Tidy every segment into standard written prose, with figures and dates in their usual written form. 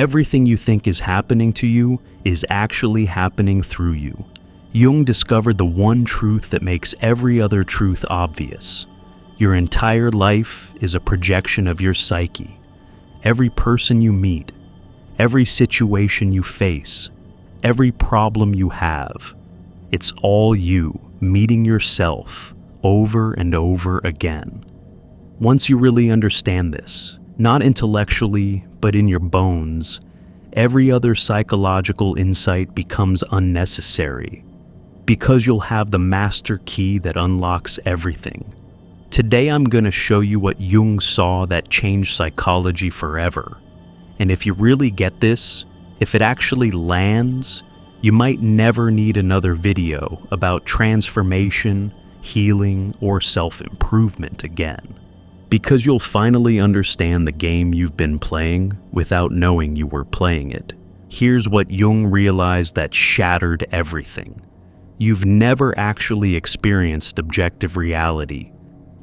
Everything you think is happening to you is actually happening through you. Jung discovered the one truth that makes every other truth obvious. Your entire life is a projection of your psyche. Every person you meet, every situation you face, every problem you have, it's all you meeting yourself over and over again. Once you really understand this, not intellectually, but in your bones, every other psychological insight becomes unnecessary, because you'll have the master key that unlocks everything. Today I'm going to show you what Jung saw that changed psychology forever. And if you really get this, if it actually lands, you might never need another video about transformation, healing, or self-improvement again. Because you'll finally understand the game you've been playing without knowing you were playing it. Here's what Jung realized that shattered everything. You've never actually experienced objective reality.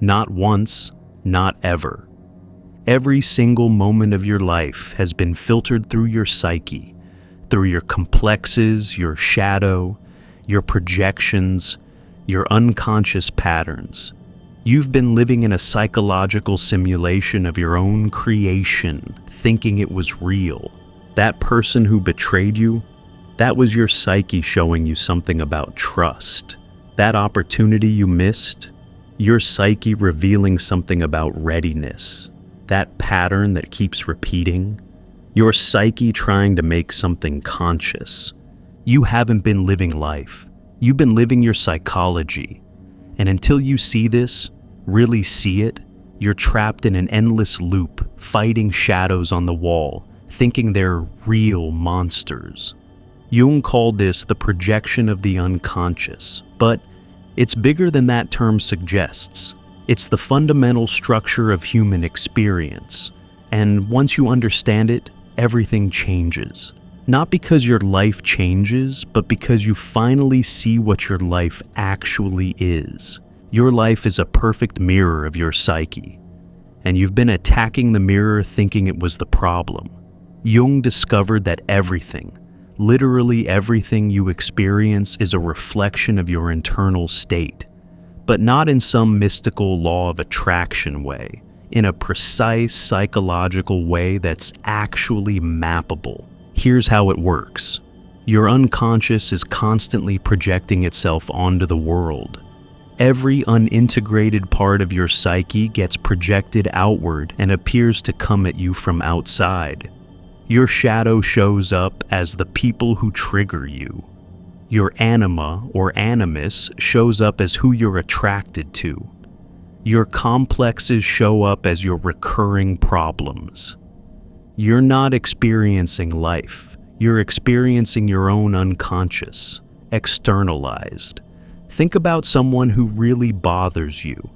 Not once, not ever. Every single moment of your life has been filtered through your psyche, through your complexes, your shadow, your projections, your unconscious patterns. You've been living in a psychological simulation of your own creation, thinking it was real. That person who betrayed you, that was your psyche showing you something about trust. That opportunity you missed, your psyche revealing something about readiness. That pattern that keeps repeating, your psyche trying to make something conscious. You haven't been living life. You've been living your psychology. And until you see this, really see it, you're trapped in an endless loop, fighting shadows on the wall, thinking they're real monsters. Jung called this the projection of the unconscious, but it's bigger than that term suggests. It's the fundamental structure of human experience, and once you understand it, everything changes. Not because your life changes, but because you finally see what your life actually is. Your life is a perfect mirror of your psyche, and you've been attacking the mirror thinking it was the problem. Jung discovered that everything, literally everything you experience, is a reflection of your internal state, but not in some mystical law of attraction way, in a precise psychological way that's actually mappable. Here's how it works. Your unconscious is constantly projecting itself onto the world. Every unintegrated part of your psyche gets projected outward and appears to come at you from outside. Your shadow shows up as the people who trigger you. Your anima or animus shows up as who you're attracted to. Your complexes show up as your recurring problems. You're not experiencing life. You're experiencing your own unconscious, externalized. Think about someone who really bothers you,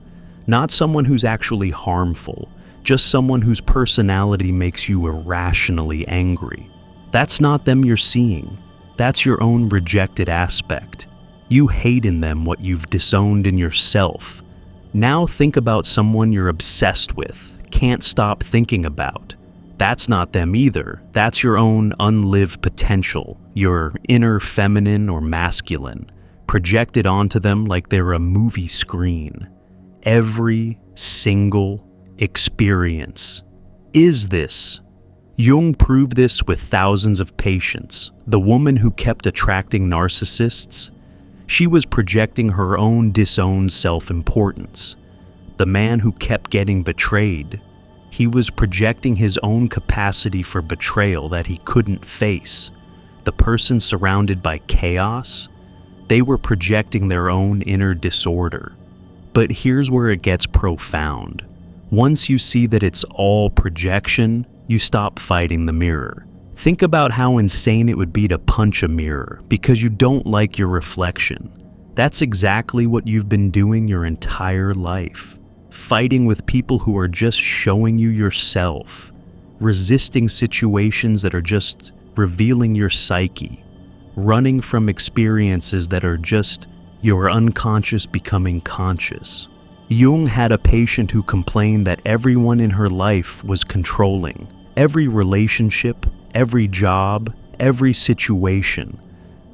not someone who's actually harmful, just someone whose personality makes you irrationally angry. That's not them you're seeing. That's your own rejected aspect. You hate in them what you've disowned in yourself. Now think about someone you're obsessed with, can't stop thinking about. That's not them either. That's your own unlived potential, your inner feminine or masculine, projected onto them like they're a movie screen. Every single experience is this. Jung proved this with thousands of patients. The woman who kept attracting narcissists, she was projecting her own disowned self-importance. The man who kept getting betrayed, he was projecting his own capacity for betrayal that he couldn't face. The person surrounded by chaos, they were projecting their own inner disorder. But here's where it gets profound. Once you see that it's all projection, you stop fighting the mirror. Think about how insane it would be to punch a mirror because you don't like your reflection. That's exactly what you've been doing your entire life. Fighting with people who are just showing you yourself. Resisting situations that are just revealing your psyche. Running from experiences that are just your unconscious becoming conscious. Jung had a patient who complained that everyone in her life was controlling. Every relationship, every job, every situation,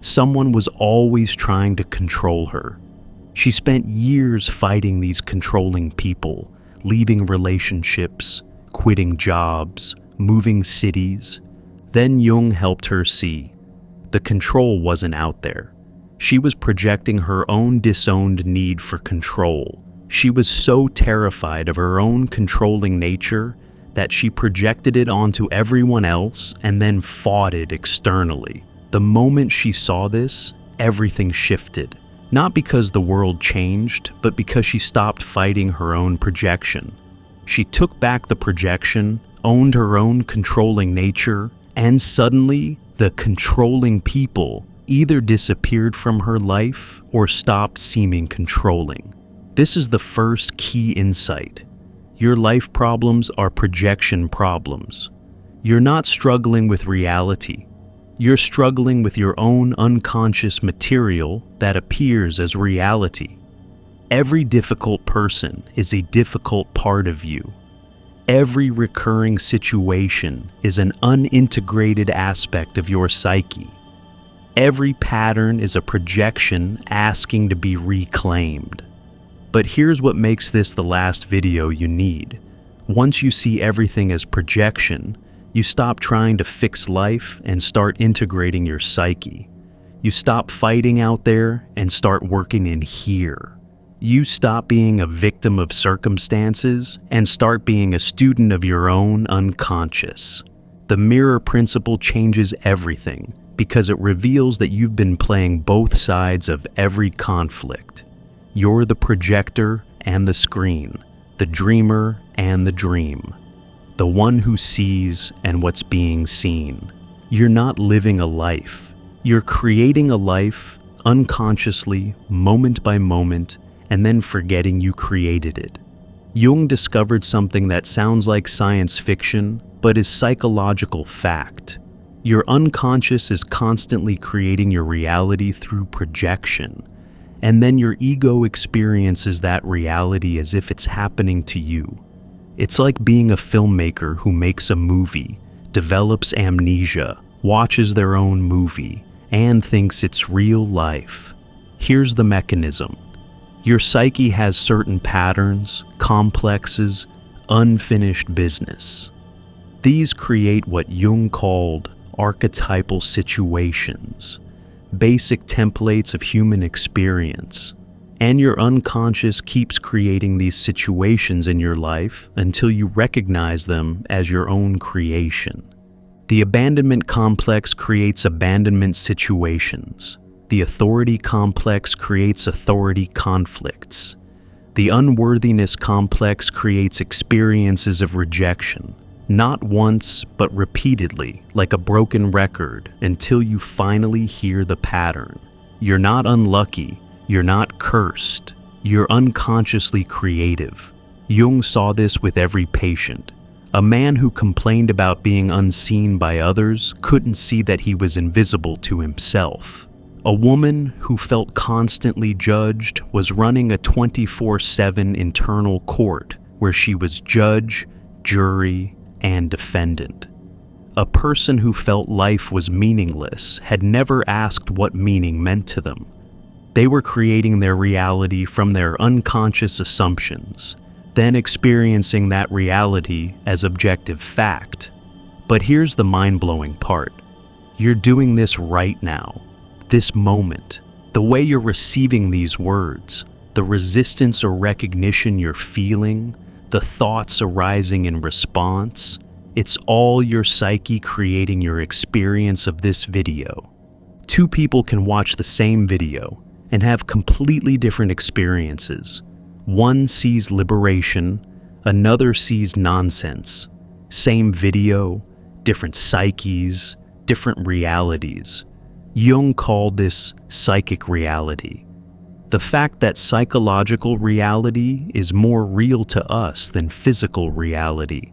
someone was always trying to control her. She spent years fighting these controlling people, leaving relationships, quitting jobs, moving cities. Then Jung helped her see the control wasn't out there. She was projecting her own disowned need for control. She was so terrified of her own controlling nature that she projected it onto everyone else and then fought it externally. The moment she saw this, everything shifted. Not because the world changed, but because she stopped fighting her own projection. She took back the projection, owned her own controlling nature, and suddenly, the controlling people either disappeared from her life or stopped seeming controlling. This is the first key insight. Your life problems are projection problems. You're not struggling with reality. You're struggling with your own unconscious material that appears as reality. Every difficult person is a difficult part of you. Every recurring situation is an unintegrated aspect of your psyche. Every pattern is a projection asking to be reclaimed. But here's what makes this the last video you need. Once you see everything as projection, you stop trying to fix life and start integrating your psyche. You stop fighting out there and start working in here. You stop being a victim of circumstances and start being a student of your own unconscious. The mirror principle changes everything because it reveals that you've been playing both sides of every conflict. You're the projector and the screen, the dreamer and the dream, the one who sees and what's being seen. You're not living a life. You're creating a life unconsciously, moment by moment, and then forgetting you created it. Jung discovered something that sounds like science fiction, but is psychological fact. Your unconscious is constantly creating your reality through projection, and then your ego experiences that reality as if it's happening to you. It's like being a filmmaker who makes a movie, develops amnesia, watches their own movie, and thinks it's real life. Here's the mechanism. Your psyche has certain patterns, complexes, unfinished business. These create what Jung called archetypal situations, basic templates of human experience. And your unconscious keeps creating these situations in your life until you recognize them as your own creation. The abandonment complex creates abandonment situations. The authority complex creates authority conflicts. The unworthiness complex creates experiences of rejection, not once, but repeatedly, like a broken record, until you finally hear the pattern. You're not unlucky, you're not cursed, you're unconsciously creative. Jung saw this with every patient. A man who complained about being unseen by others couldn't see that he was invisible to himself. A woman who felt constantly judged was running a 24/7 internal court where she was judge, jury, and defendant. A person who felt life was meaningless had never asked what meaning meant to them. They were creating their reality from their unconscious assumptions, then experiencing that reality as objective fact. But here's the mind-blowing part. You're doing this right now. This moment, the way you're receiving these words, the resistance or recognition you're feeling, the thoughts arising in response, it's all your psyche creating your experience of this video. Two people can watch the same video and have completely different experiences. One sees liberation, another sees nonsense. Same video, different psyches, different realities. Jung called this psychic reality. The fact that psychological reality is more real to us than physical reality.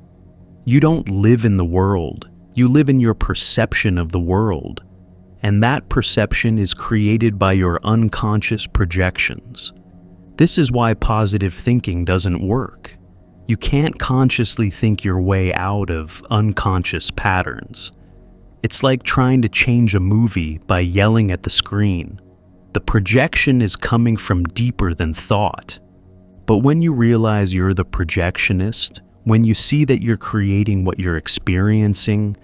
You don't live in the world, you live in your perception of the world, and that perception is created by your unconscious projections. This is why positive thinking doesn't work. You can't consciously think your way out of unconscious patterns. It's like trying to change a movie by yelling at the screen. The projection is coming from deeper than thought. But when you realize you're the projectionist, when you see that you're creating what you're experiencing,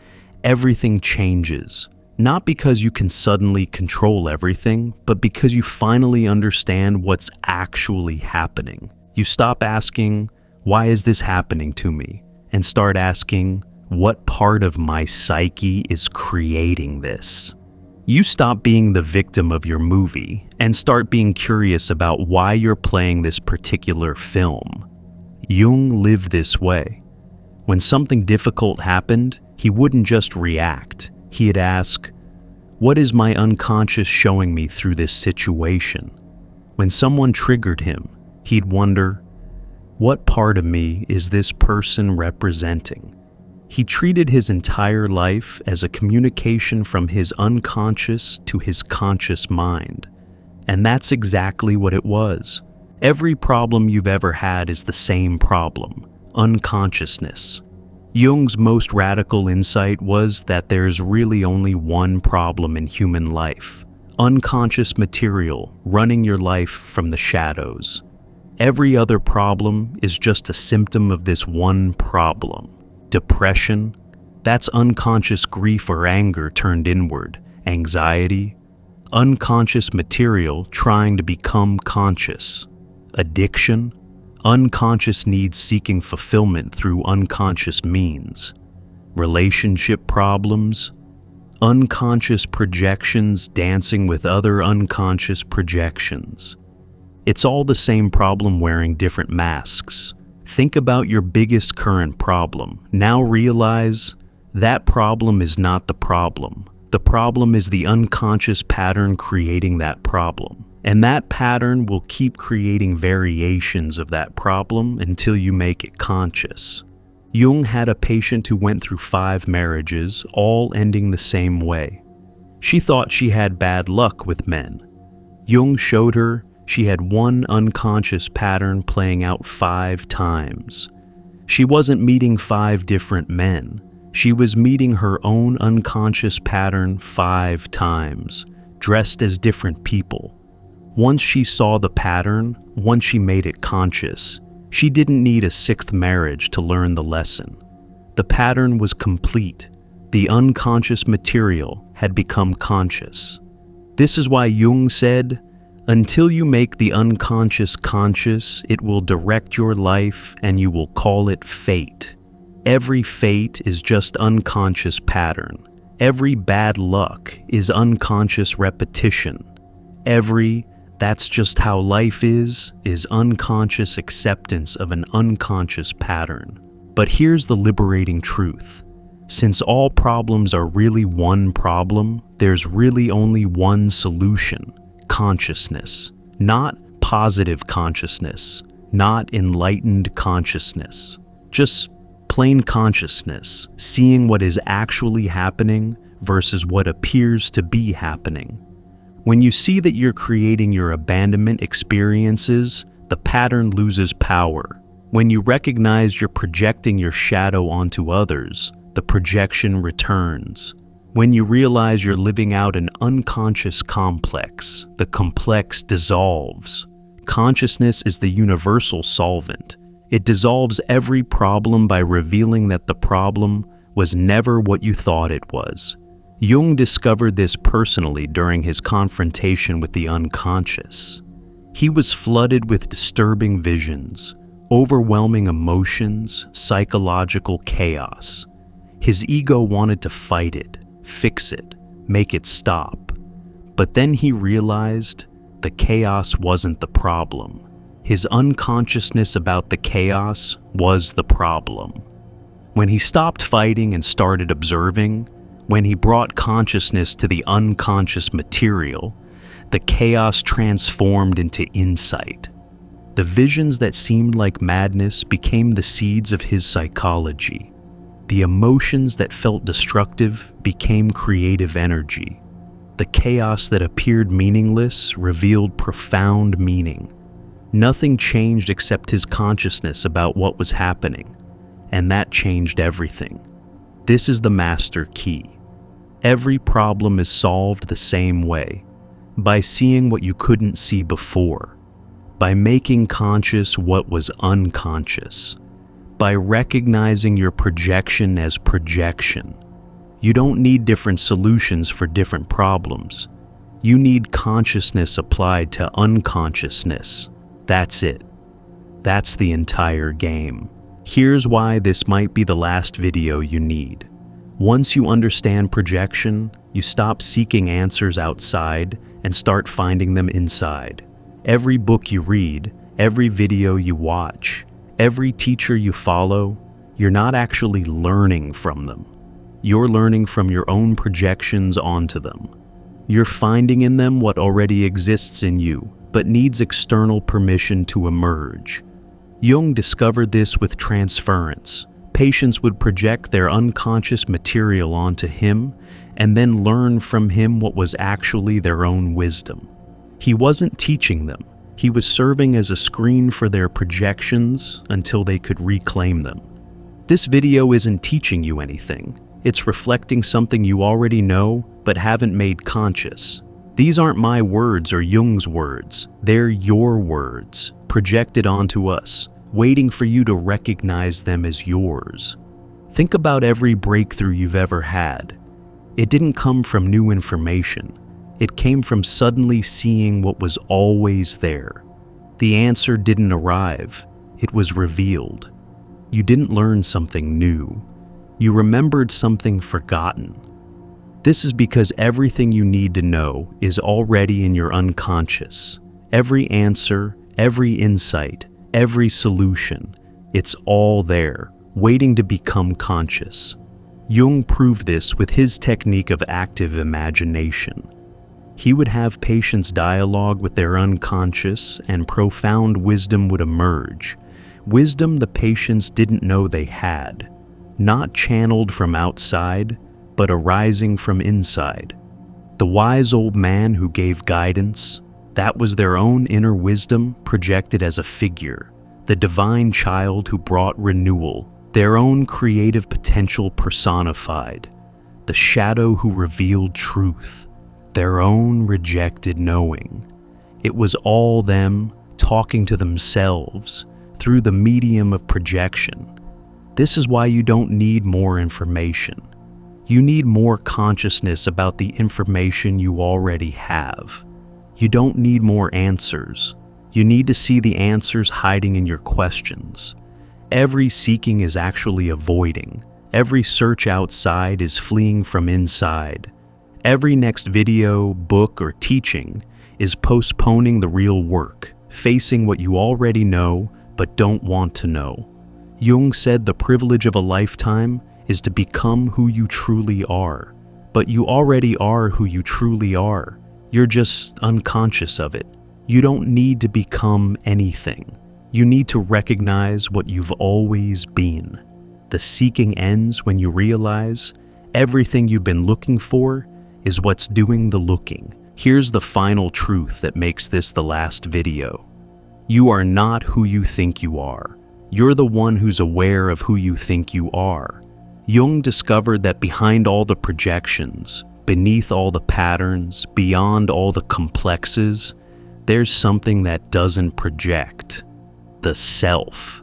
everything changes. Not because you can suddenly control everything, but because you finally understand what's actually happening. You stop asking, "Why is this happening to me?" and start asking, "What part of my psyche is creating this?" You stop being the victim of your movie and start being curious about why you're playing this particular film. Jung lived this way. When something difficult happened, he wouldn't just react. He'd ask, "What is my unconscious showing me through this situation?" When someone triggered him, he'd wonder, "What part of me is this person representing?" He treated his entire life as a communication from his unconscious to his conscious mind. And that's exactly what it was. Every problem you've ever had is the same problem: unconsciousness. Jung's most radical insight was that there's really only one problem in human life: unconscious material running your life from the shadows. Every other problem is just a symptom of this one problem. Depression, that's unconscious grief or anger turned inward. Anxiety, unconscious material trying to become conscious. Addiction, unconscious needs seeking fulfillment through unconscious means. Relationship problems, unconscious projections dancing with other unconscious projections. It's all the same problem wearing different masks. Think about your biggest current problem. Now realize that problem is not the problem. The problem is the unconscious pattern creating that problem. And that pattern will keep creating variations of that problem until you make it conscious. Jung had a patient who went through 5 marriages, all ending the same way. She thought she had bad luck with men. Jung showed her she had one unconscious pattern playing out 5 times. She wasn't meeting 5 different men. She was meeting her own unconscious pattern 5 times, dressed as different people. Once she saw the pattern, once she made it conscious, she didn't need a 6th marriage to learn the lesson. The pattern was complete. The unconscious material had become conscious. This is why Jung said, "Until you make the unconscious conscious, it will direct your life and you will call it fate." Every fate is just unconscious pattern. Every bad luck is unconscious repetition. Every "that's just how life is" unconscious acceptance of an unconscious pattern. But here's the liberating truth. Since all problems are really one problem, there's really only one solution: consciousness. Not positive consciousness, not enlightened consciousness. Just plain consciousness, seeing what is actually happening versus what appears to be happening. When you see that you're creating your abandonment experiences, the pattern loses power. When you recognize you're projecting your shadow onto others, the projection returns. When you realize you're living out an unconscious complex, the complex dissolves. Consciousness is the universal solvent. It dissolves every problem by revealing that the problem was never what you thought it was. Jung discovered this personally during his confrontation with the unconscious. He was flooded with disturbing visions, overwhelming emotions, psychological chaos. His ego wanted to fight it, fix it, make it stop. But then he realized the chaos wasn't the problem. His unconsciousness about the chaos was the problem. When he stopped fighting and started observing, when he brought consciousness to the unconscious material, the chaos transformed into insight. The visions that seemed like madness became the seeds of his psychology. The emotions that felt destructive became creative energy. The chaos that appeared meaningless revealed profound meaning. Nothing changed except his consciousness about what was happening, and that changed everything. This is the master key. Every problem is solved the same way, by seeing what you couldn't see before, by making conscious what was unconscious, by recognizing your projection as projection. You don't need different solutions for different problems. You need consciousness applied to unconsciousness. That's it. That's the entire game. Here's why this might be the last video you need. Once you understand projection, you stop seeking answers outside and start finding them inside. Every book you read, every video you watch, every teacher you follow, you're not actually learning from them. You're learning from your own projections onto them. You're finding in them what already exists in you, but needs external permission to emerge. Jung discovered this with transference. Patients would project their unconscious material onto him and then learn from him what was actually their own wisdom. He wasn't teaching them. He was serving as a screen for their projections until they could reclaim them. This video isn't teaching you anything. It's reflecting something you already know but haven't made conscious. These aren't my words or Jung's words. They're your words, projected onto us, waiting for you to recognize them as yours. Think about every breakthrough you've ever had. It didn't come from new information. It came from suddenly seeing what was always there. The answer didn't arrive. It was revealed. You didn't learn something new. You remembered something forgotten. This is because everything you need to know is already in your unconscious. Every answer, every insight, every solution, it's all there, waiting to become conscious. Jung proved this with his technique of active imagination. He would have patients dialogue with their unconscious, and profound wisdom would emerge. Wisdom the patients didn't know they had. Not channeled from outside, but arising from inside. The wise old man who gave guidance, that was their own inner wisdom projected as a figure. The divine child who brought renewal, their own creative potential personified. The shadow who revealed truth, their own rejected knowing. It was all them talking to themselves through the medium of projection. This is why you don't need more information. You need more consciousness about the information you already have. You don't need more answers. You need to see the answers hiding in your questions. Every seeking is actually avoiding. Every search outside is fleeing from inside. Every next video, book, or teaching is postponing the real work, facing what you already know but don't want to know. Jung said the privilege of a lifetime is to become who you truly are. But you already are who you truly are. You're just unconscious of it. You don't need to become anything. You need to recognize what you've always been. The seeking ends when you realize everything you've been looking for is what's doing the looking. Here's the final truth that makes this the last video. You are not who you think you are. You're the one who's aware of who you think you are. Jung discovered that behind all the projections, beneath all the patterns, beyond all the complexes, there's something that doesn't project. The self.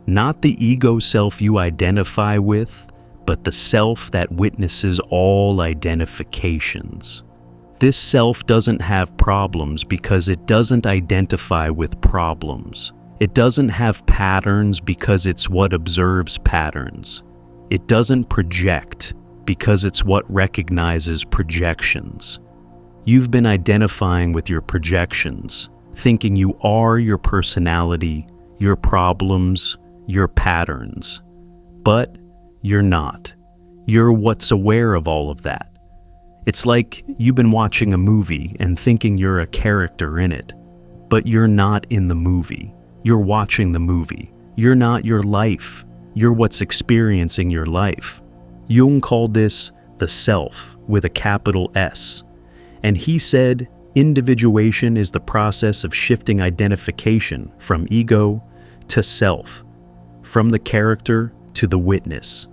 Not the ego self you identify with, but the self that witnesses all identifications. This self doesn't have problems because it doesn't identify with problems. It doesn't have patterns because it's what observes patterns. It doesn't project because it's what recognizes projections. You've been identifying with your projections, thinking you are your personality, your problems, your patterns. But you're not. You're what's aware of all of that. It's like you've been watching a movie and thinking you're a character in it, but you're not in the movie. You're watching the movie. You're not your life. You're what's experiencing your life. Jung called this the self with a capital S. And he said, individuation is the process of shifting identification from ego to self, from the character to the witness,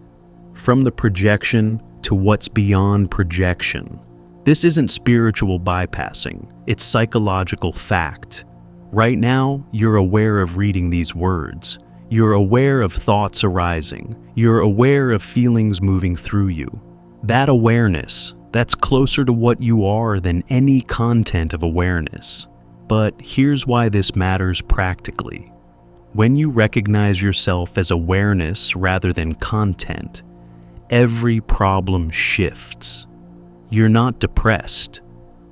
from the projection to what's beyond projection. This isn't spiritual bypassing, it's psychological fact. Right now, you're aware of reading these words. You're aware of thoughts arising. You're aware of feelings moving through you. That awareness, that's closer to what you are than any content of awareness. But here's why this matters practically. When you recognize yourself as awareness rather than content, every problem shifts. You're not depressed.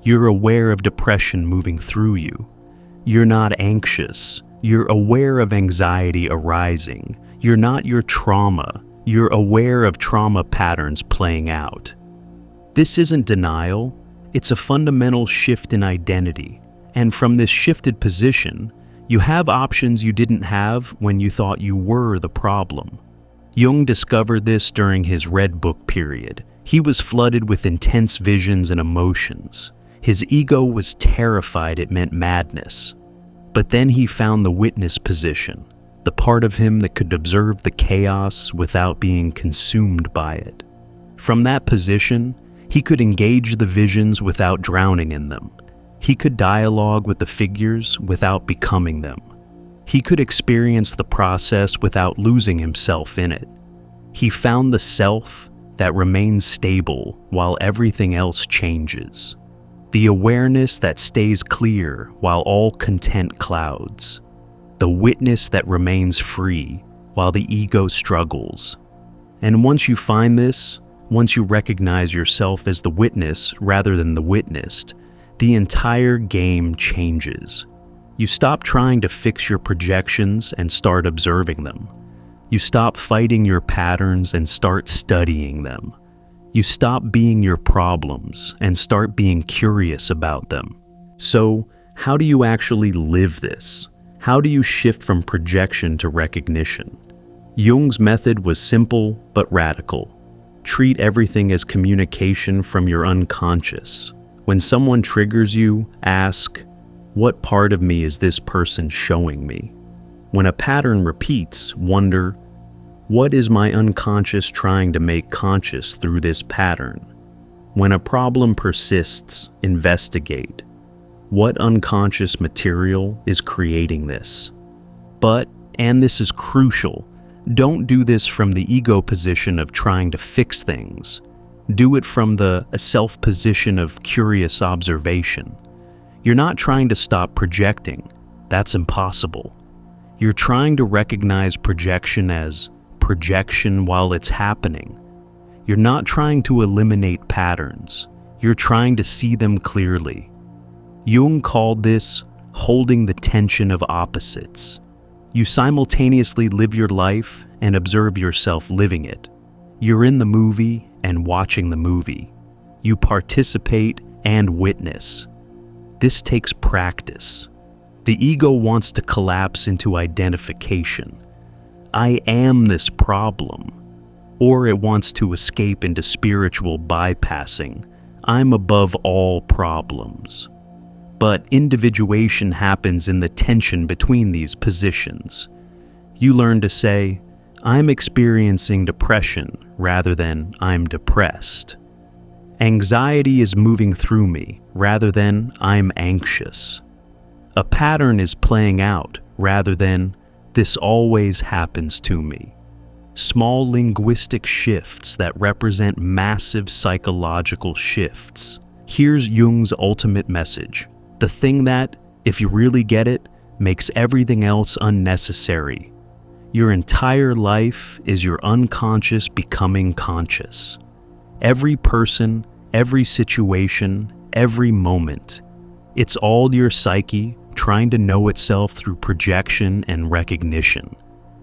You're aware of depression moving through you. You're not anxious. You're aware of anxiety arising. You're not your trauma. You're aware of trauma patterns playing out. This isn't denial. It's a fundamental shift in identity. And from this shifted position, you have options you didn't have when you thought you were the problem. Jung discovered this during his Red Book period. He was flooded with intense visions and emotions. His ego was terrified it meant madness. But then he found the witness position, the part of him that could observe the chaos without being consumed by it. From that position, he could engage the visions without drowning in them. He could dialogue with the figures without becoming them. He could experience the process without losing himself in it. He found the self that remains stable while everything else changes. The awareness that stays clear while all content clouds. The witness that remains free while the ego struggles. And once you find this, once you recognize yourself as the witness rather than the witnessed, the entire game changes. You stop trying to fix your projections and start observing them. You stop fighting your patterns and start studying them. You stop being your problems and start being curious about them. So, how do you actually live this? How do you shift from projection to recognition? Jung's method was simple but radical. Treat everything as communication from your unconscious. When someone triggers you, ask, "What part of me is this person showing me?" When a pattern repeats, wonder, "What is my unconscious trying to make conscious through this pattern?" When a problem persists, investigate. What unconscious material is creating this? But, and this is crucial, don't do this from the ego position of trying to fix things. Do it from the self position of curious observation. You're not trying to stop projecting. That's impossible. You're trying to recognize projection as projection while it's happening. You're not trying to eliminate patterns. You're trying to see them clearly. Jung called this holding the tension of opposites. You simultaneously live your life and observe yourself living it. You're in the movie and watching the movie. You participate and witness. This takes practice. The ego wants to collapse into identification. I am this problem. Or it wants to escape into spiritual bypassing. I'm above all problems. But individuation happens in the tension between these positions. You learn to say, I'm experiencing depression rather than I'm depressed. Anxiety is moving through me rather than I'm anxious. A pattern is playing out rather than this always happens to me. Small linguistic shifts that represent massive psychological shifts. Here's Jung's ultimate message. The thing that, if you really get it, makes everything else unnecessary. Your entire life is your unconscious becoming conscious. Every person, every situation, every moment. It's all your psyche trying to know itself through projection and recognition.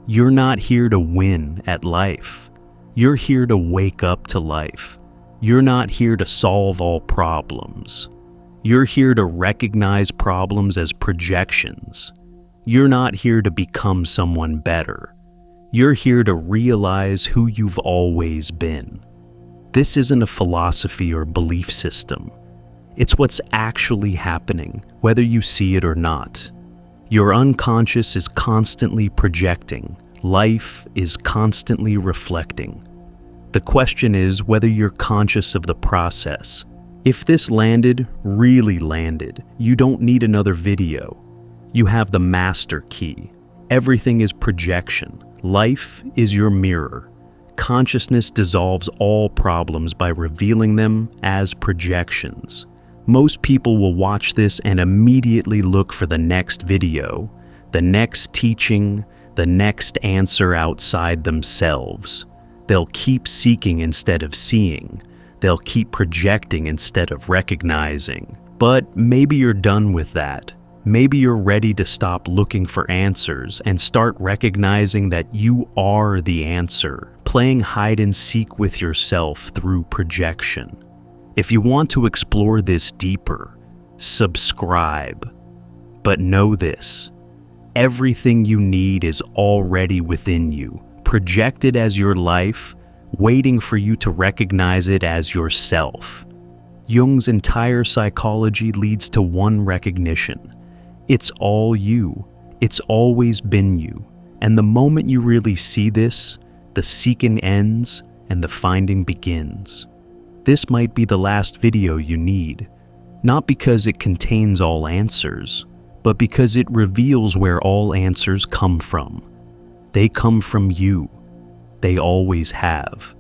You're not here to win at life. You're here to wake up to life. You're not here to solve all problems. You're here to recognize problems as projections. You're not here to become someone better. You're here to realize who you've always been. This isn't a philosophy or belief system. It's what's actually happening, whether you see it or not. Your unconscious is constantly projecting. Life is constantly reflecting. The question is whether you're conscious of the process. If this landed, really landed, you don't need another video. You have the master key. Everything is projection. Life is your mirror. Consciousness dissolves all problems by revealing them as projections. Most people will watch this and immediately look for the next video, the next teaching, the next answer outside themselves. They'll keep seeking instead of seeing. They'll keep projecting instead of recognizing. But maybe you're done with that. Maybe you're ready to stop looking for answers and start recognizing that you are the answer, playing hide and seek with yourself through projection. If you want to explore this deeper, subscribe. But know this, everything you need is already within you, projected as your life, waiting for you to recognize it as yourself. Jung's entire psychology leads to one recognition. It's all you. It's always been you. And the moment you really see this, the seeking ends and the finding begins. This might be the last video you need, not because it contains all answers, but because it reveals where all answers come from. They come from you. They always have.